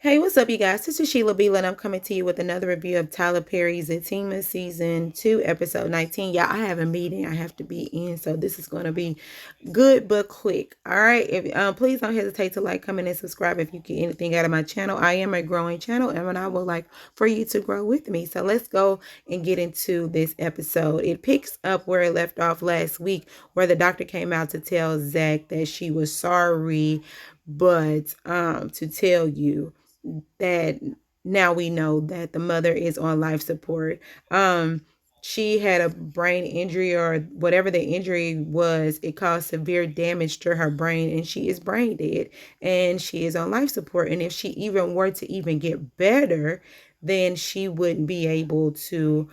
Hey, what's up, you guys? This is Sheila Beela, and I'm coming to you with another review of Tyler Perry's Zatima Season 2, Episode 19. Y'all, I have a meeting I have to be in, so this is going to be good but quick. All right, if please don't hesitate to like, comment, and subscribe if you get anything out of my channel. I am a growing channel, and I would like for you to grow with me. So let's go and get into this episode. It picks up where it left off last week, where the doctor came out to tell Zach that she was sorry, but to tell you that now we know that the mother is on life support. She had a brain injury, or whatever the injury was. It caused severe damage to her brain, and she is brain dead, and she is on life support. And if she even were to even get better, then she wouldn't be able to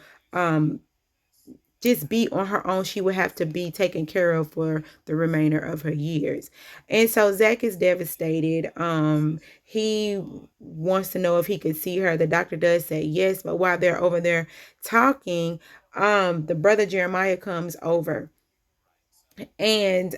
just be on her own. She would have to be taken care of for the remainder of her years. And so Zach is devastated. He wants to know if he could see her. The doctor does say yes, but while they're over there talking, the brother Jeremiah comes over, and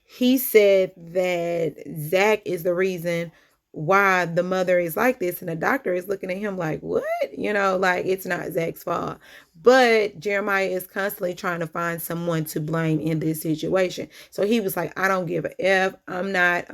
he said that Zach is the reason why the mother is like this. And the doctor is looking at him like, what? Like, it's not Zach's fault. But Jeremiah is constantly trying to find someone to blame in this situation. So he was like, I don't give a F. I'm not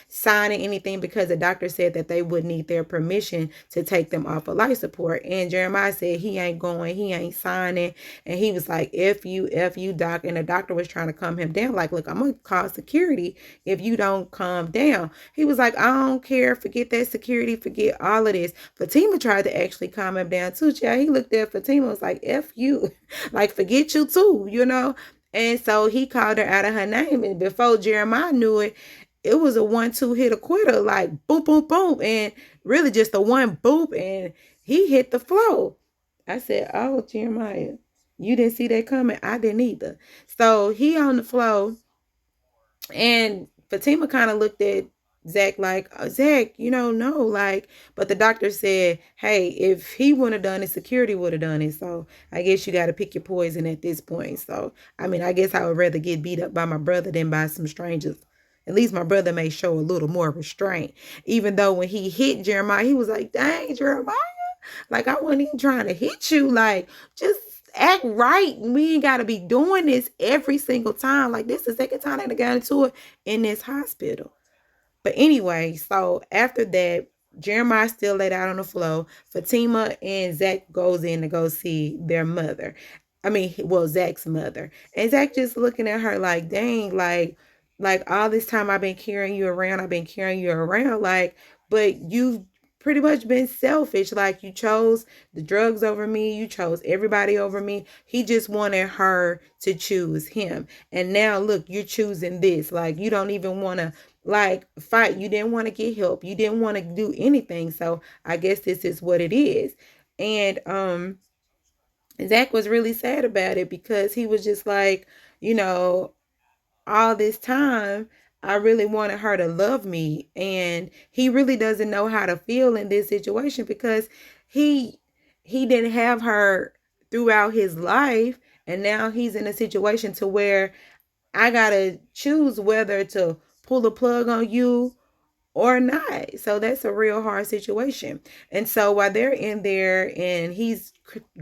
signing anything, because the doctor said that they would need their permission to take them off of life support. And Jeremiah said he ain't going, he ain't signing. And he was like, F you, doc. And the doctor was trying to calm him down. Like, look, I'm going to call security if you don't calm down. He was like, I don't care. Forget that security. Forget all of this. Fatima tried to actually calm him down too. Child. He looked at Fatima, was like, F you. Like, forget you too. And so he called her out of her name. And before Jeremiah knew it, it was a 1-2 hit a quitter, like boom, boom, boom. And really just a one boop, and he hit the floor. I said, oh, Jeremiah, you didn't see that coming. I didn't either. So he on the floor, and Fatima kind of looked at Zach like, Zach, no, like, but the doctor said, hey, if he wouldn't have done it, security would have done it. So I guess you got to pick your poison at this point. So, I mean, I guess I would rather get beat up by my brother than by some strangers. At least my brother may show a little more restraint. Even though when he hit Jeremiah, he was like, dang, Jeremiah, like, I wasn't even trying to hit you. Like, just act right. We ain't got to be doing this every single time. Like, this is the second time that I got into it in this hospital. But anyway, so after that, Jeremiah still laid out on the floor. Fatima and Zach goes in to go see their mother. I mean, well, Zach's mother. And Zach just looking at her like, dang, like all this time I've been carrying you around. I've been carrying you around. Like, but you've pretty much been selfish. Like, you chose the drugs over me. You chose everybody over me. He just wanted her to choose him. And now look, you're choosing this. Like, you don't even want to like fight. You didn't want to get help. You didn't want to do anything. So I guess this is what it is. And Zach was really sad about it, because he was just like, you know, all this time I really wanted her to love me, and he really doesn't know how to feel in this situation, because he he didn't have her throughout his life, and now he's in a situation to where I gotta choose whether to pull the plug on you or not. So that's a real hard situation. And so while they're in there and he's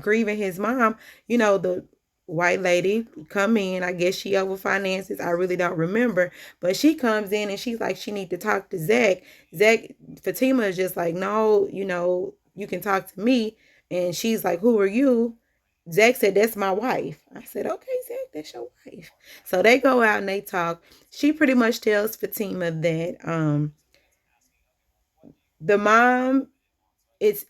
grieving his mom, the white lady come in. I guess she over finances. I really don't remember. But she comes in and she's like, she need to talk to Zach. Fatima is just like, no, you can talk to me. And she's like, who are you? Zach said, that's my wife. I said, okay, Zach, that's your wife. So they go out and they talk. She pretty much tells Fatima that the mom, it's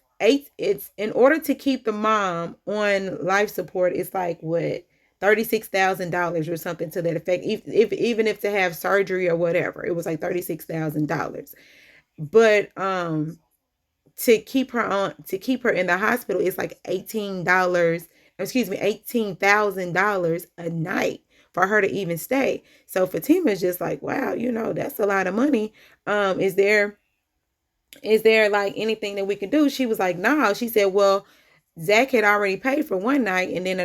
in order to keep the mom on life support, it's like what, $36,000 or something to that effect. If even if to have surgery or whatever, it was like $36,000. But to keep her in the hospital, it's like $18, excuse me, $18,000 a night for her to even stay. So Fatima is just like, wow, that's a lot of money. Is there like anything that we can do? She was like, no. She said, well, Zach had already paid for one night, and then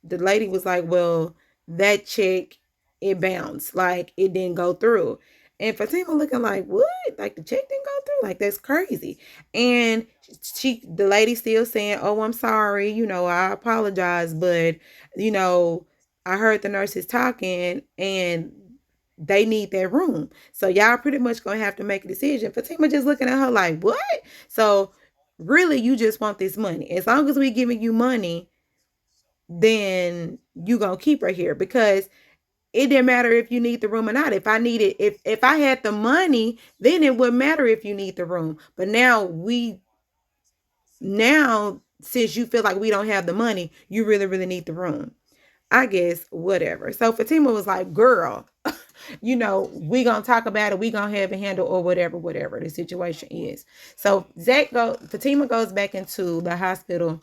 the lady was like, well, that check, it bounced, like it didn't go through. And Fatima looking like, what? Like the check didn't go through? Like, that's crazy. And the lady still saying, oh, I'm sorry. I apologize. But, you know, I heard the nurses talking and they need that room. So y'all pretty much going to have to make a decision. Fatima just looking at her like, what? So really, you just want this money. As long as we giving you money, then you going to keep her here, because it didn't matter if you need the room or not. If I needed, if I had the money, then it wouldn't matter if you need the room. But now since you feel like we don't have the money, you really, really need the room. I guess whatever. So Fatima was like, girl, we gonna talk about it. We gonna have it handled, or whatever the situation is. So Fatima goes back into the hospital.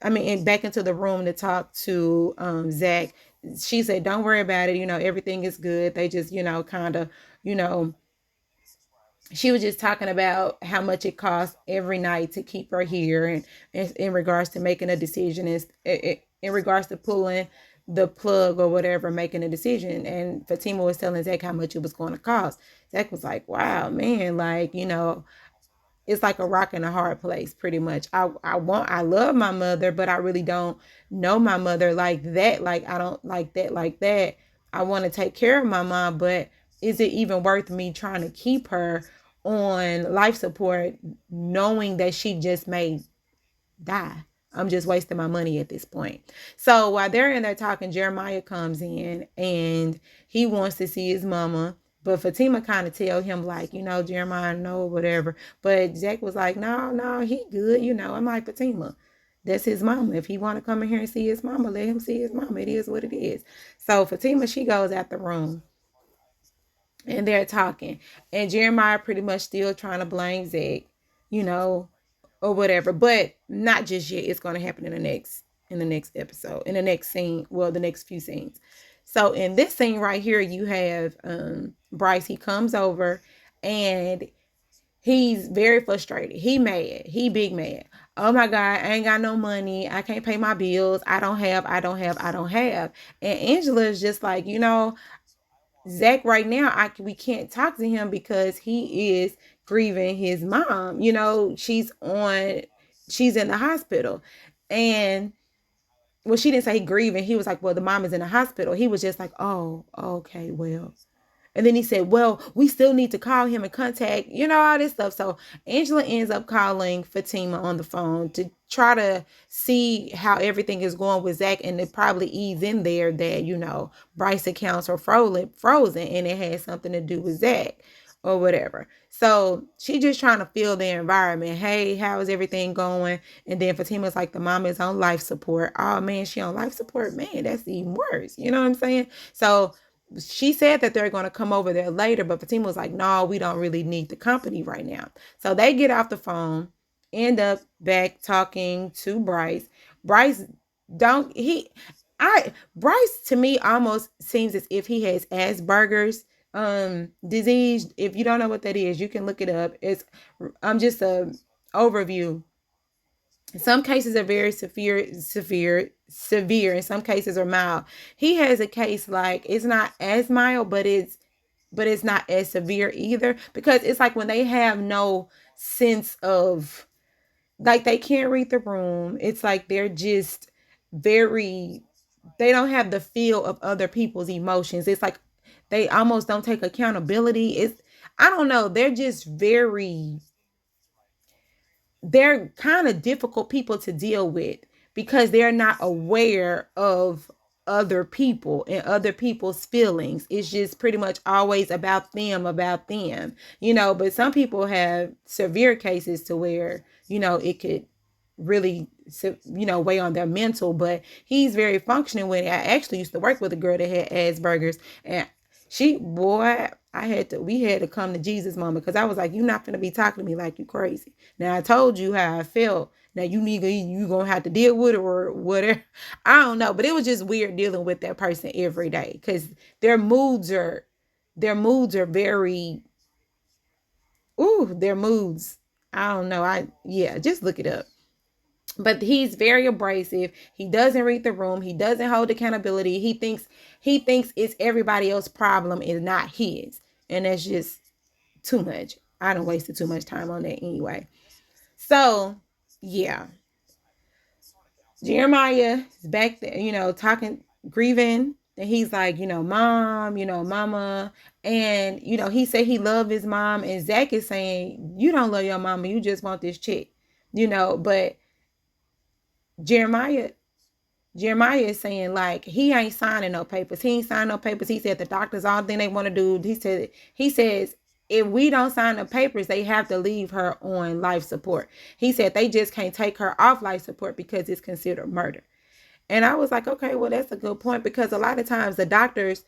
I mean, and back into the room to talk to Zach. She said, don't worry about it. Everything is good. They just, kind of, you know, she was just talking about how much it costs every night to keep her here, and in regards to making a decision, is in regards to pulling the plug or whatever, making a decision. And Fatima was telling Zach how much it was going to cost. Zach was like, wow, man, like, it's like a rock and a hard place, pretty much. I love my mother, but I really don't know my mother like that. Like, I don't like that. I want to take care of my mom, but is it even worth me trying to keep her on life support, knowing that she just may die? I'm just wasting my money at this point. So while they're in there talking, Jeremiah comes in and he wants to see his mama. But Fatima kind of tell him like, Jeremiah, no, whatever. But Jack was like, no, he good. I'm like, Fatima, that's his mama. If he want to come in here and see his mama, let him see his mama. It is what it is. So Fatima, she goes out the room and they're talking. And Jeremiah pretty much still trying to blame Zach, you know, or whatever. But not just yet. It's going to happen in the next episode, in the next scene. Well, the next few scenes. So in this scene right here, you have Bryce. He comes over and he's very frustrated. He mad. He big mad. Oh my God, I ain't got no money. I can't pay my bills. I don't have. And Angela is just like, Zach right now, we can't talk to him because he is grieving his mom. She's in the hospital. And well, she didn't say grieving. He was like, well, the mom is in the hospital. He was just like, oh, okay, well. And then he said, well, we still need to call him and contact, all this stuff. So Angela ends up calling Fatima on the phone to try to see how everything is going with Zach, and to probably ease in there that, Bryce accounts are frozen and it has something to do with Zach or whatever. So she just trying to feel the environment. Hey, how is everything going? And then Fatima's like, the mom is on life support. Oh man, she on life support? Man, that's even worse. You know what I'm saying? So she said that they're going to come over there later, but Fatima was like, no, we don't really need the company right now. So they get off the phone, end up back talking to Bryce. Bryce Bryce to me almost seems as if he has Asperger's disease. If you don't know what that is, you can look it up. It's just a overview. Some cases are very severe. In some cases are mild. He has a case like it's not as mild, but it's not as severe either, because it's like when they have no sense of, like, they can't read the room. It's like they're just they don't have the feel of other people's emotions. It's like they almost don't take accountability. I don't know. They're kind of difficult people to deal with because they're not aware of other people and other people's feelings. It's just pretty much always about them, but some people have severe cases to where, it could really, weigh on their mental. But he's very functioning. When I actually used to work with a girl that had Asperger's, and we had to come to Jesus moment, because I was like, you're not going to be talking to me like you crazy. Now I told you how I felt. Now you going to have to deal with it or whatever. I don't know. But it was just weird dealing with that person every day, because their moods are very, their moods. I don't know. Just look it up. But he's very abrasive. He doesn't read the room. He doesn't hold accountability. He thinks it's everybody else's problem and not his. And that's just too much. I done wasted too much time on that anyway. So, yeah, Jeremiah is back there, talking, grieving. And he's like, mom, mama. And, he said he loved his mom. And Zach is saying, you don't love your mama. You just want this chick, But Jeremiah, Jeremiah is saying, like, he ain't signing no papers. He ain't signing no papers. He said the doctors, all thing they want to do. He says, if we don't sign the papers, they have to leave her on life support. He said they just can't take her off life support because it's considered murder. And I was like, okay, well, that's a good point, because a lot of times the doctors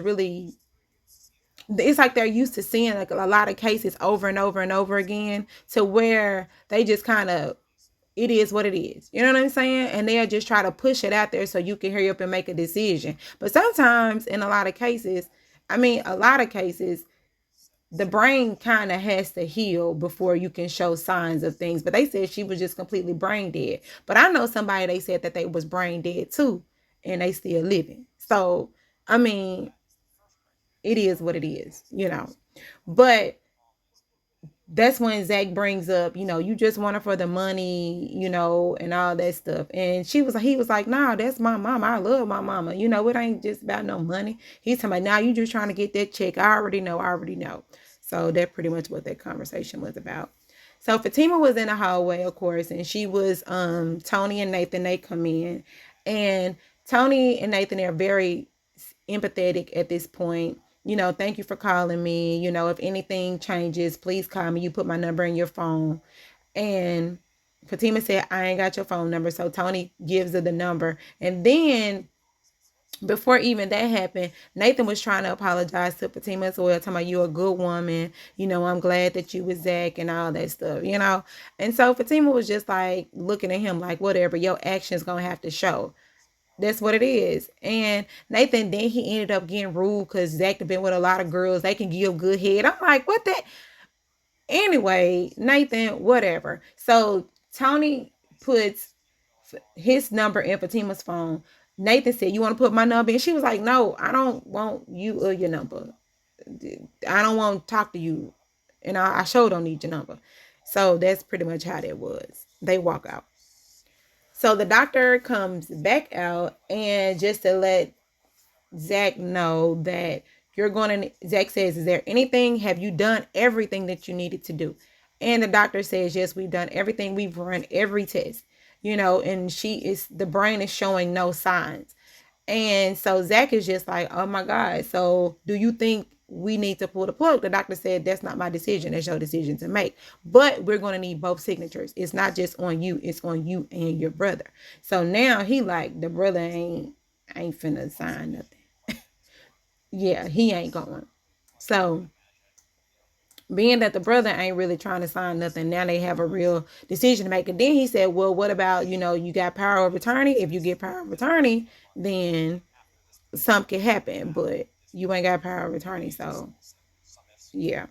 really, it's like they're used to seeing like a lot of cases over and over and over again, to where they just kind of, it is what it is. You know what I'm saying? And they'll just try to push it out there so you can hurry up and make a decision. But sometimes in a lot of cases, the brain kind of has to heal before you can show signs of things. But they said she was just completely brain dead. But I know somebody, they said that they was brain dead too, and they still living. So, I mean, it is what it is. But that's when Zach brings up, you just want her for the money, and all that stuff. And he was like, nah, that's my mama. I love my mama. It ain't just about no money. He's talking about, now you just trying to get that check. I already know. So that's pretty much what that conversation was about. So Fatima was in the hallway, of course, and she was, Tony and Nathan, they come in. And Tony and Nathan are very empathetic at this point. Thank you for calling me. If anything changes, please call me. You put my number in your phone. And Fatima said, I ain't got your phone number. So Tony gives her the number. And then before even that happened, Nathan was trying to apologize to Fatima as well, talking about, you a good woman. I'm glad that you was Zach and all that stuff. And so Fatima was just like looking at him like, whatever, your actions gonna have to show. That's what it is. And Nathan, then he ended up getting rude because Zach had been with a lot of girls. They can give good head. I'm like, what that? Anyway, Nathan, whatever. So Tony puts his number in Fatima's phone. Nathan said, you want to put my number in? She was like, no, I don't want you or your number. I don't want to talk to you. And I sure don't need your number. So that's pretty much how that was. They walk out. So the doctor comes back out, and just to let Zach know that Zach says, is there anything, have you done everything that you needed to do? And the doctor says, yes, we've done everything. We've run every test, and the brain is showing no signs. And so Zach is just like, oh my God. So do you think we need to pull the plug? The doctor said, that's not my decision. That's your decision to make. But we're going to need both signatures. It's not just on you. It's on you and your brother. So now he like, the brother ain't finna sign nothing. Yeah, he ain't going. So being that the brother ain't really trying to sign nothing, now they have a real decision to make. And then he said, well, what about, you got power of attorney? If you get power of attorney, then something can happen, but you ain't got power of attorney. So yeah.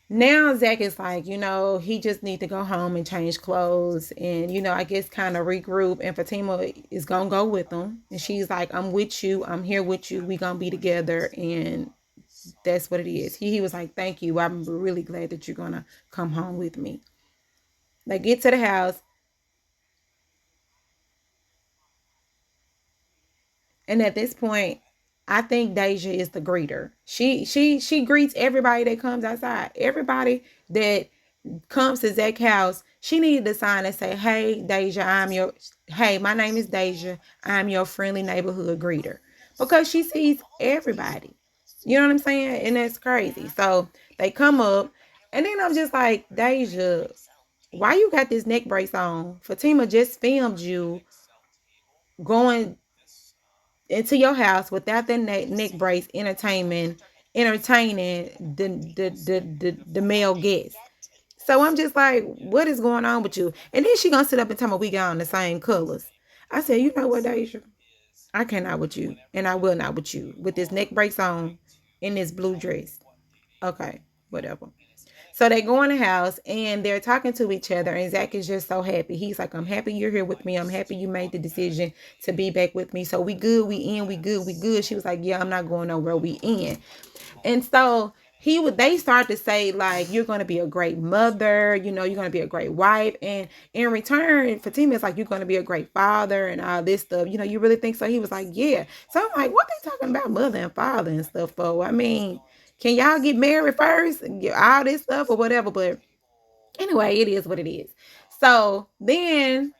Now Zach is like, he just need to go home and change clothes and, I guess kind of regroup. And Fatima is going to go with him. And she's like, I'm with you. I'm here with you. We going to be together. And that's what it is. He was like, thank you. I'm really glad that you're going to come home with me. They get to the house. And at this point, I think Deja is the greeter. She greets everybody that comes outside. Everybody that comes to Zach's house, she needed to sign and say, hey, Deja, hey, my name is Deja. I'm your friendly neighborhood greeter. Because she sees everybody. You know what I'm saying? And that's crazy. So they come up, and then I'm just like, Deja, why you got this neck brace on? Fatima just filmed you going into your house without the neck brace, entertaining the male guests. So I'm just like, what is going on with you? And then she gonna sit up and tell me we got on the same colors. I said, you know what, Deja? I cannot with you, and I will not with you with this neck brace on in this blue dress. Okay, whatever. So they go in the house and they're talking to each other, and Zach is just so happy. He's like, I'm happy you're here with me. I'm happy you made the decision to be back with me. So we good, we in, we good, we good. She was like, yeah, I'm not going nowhere, we in. And so they start to say, like, you're gonna be a great mother, you're gonna be a great wife. And in return, Fatima is like, you're gonna be a great father and all this stuff. You really think so? He was like, yeah. So I'm like, what they talking about mother and father and stuff for? I mean, can y'all get married first and get all this stuff or whatever? But anyway, it is what it is. So then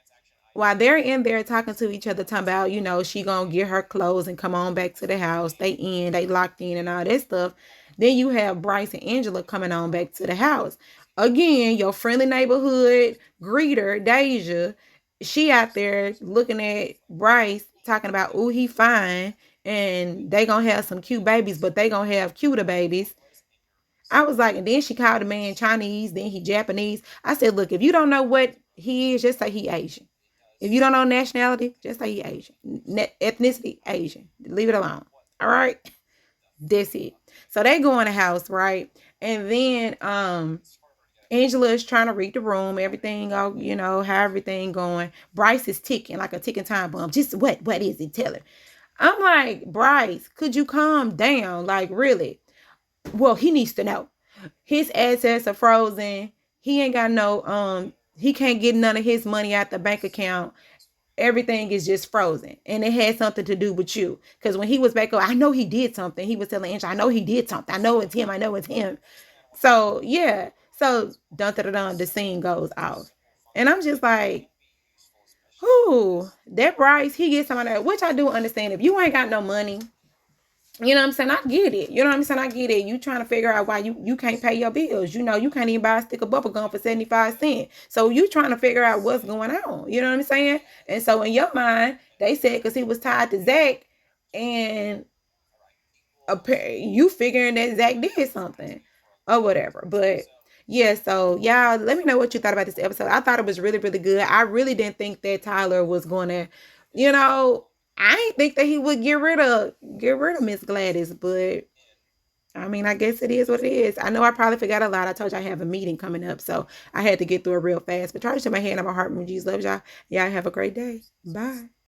while they're in there talking to each other, talking about, she gonna get her clothes and come on back to the house. They locked in and all that stuff. Then you have Bryce and Angela coming on back to the house. Again, your friendly neighborhood greeter, Deja, she out there looking at Bryce, talking about, oh, he fine. And they gonna have some cute babies, but they gonna have cuter babies. I was like, and then she called the man Chinese, then he Japanese. I said, look, if you don't know what he is, just say he Asian. If you don't know nationality, just say he Asian. Ethnicity, Asian. Leave it alone. All right? That's it. So they go in the house, right? And then Angela is trying to read the room, everything, how everything going. Bryce is ticking like a ticking time bomb. Just what is it? Tell her. I'm like, Bryce, could you calm down? Like, really? Well, he needs to know. His assets are frozen. He ain't got he can't get none of his money out the bank account. Everything is just frozen. And it had something to do with you. Because when he was back, I know he did something. He was telling Angela, I know he did something. I know it's him. I know it's him. So, yeah. So, dun dun dun, the scene goes off. And I'm just like, whoo, that Bryce, he gets some of that, which I do understand. If you ain't got no money, you know what I'm saying? I get it. You know what I'm saying? I get it. You trying to figure out why you can't pay your bills. You can't even buy a stick of bubble gum for 75 cents. So you trying to figure out what's going on. You know what I'm saying? And so in your mind, they said because he was tied to Zach, and you figuring that Zach did something or whatever. But yeah, so y'all, let me know what you thought about this episode. I thought it was really, really good. I really didn't think that Tyler was going to, you know, I didn't think that he would get rid of Miss Gladys, but I mean, I guess it is what it is. I know I probably forgot a lot. I told you I have a meeting coming up, so I had to get through it real fast. But try to show my hand on my heart. Jesus loves y'all. Y'all have a great day. Bye.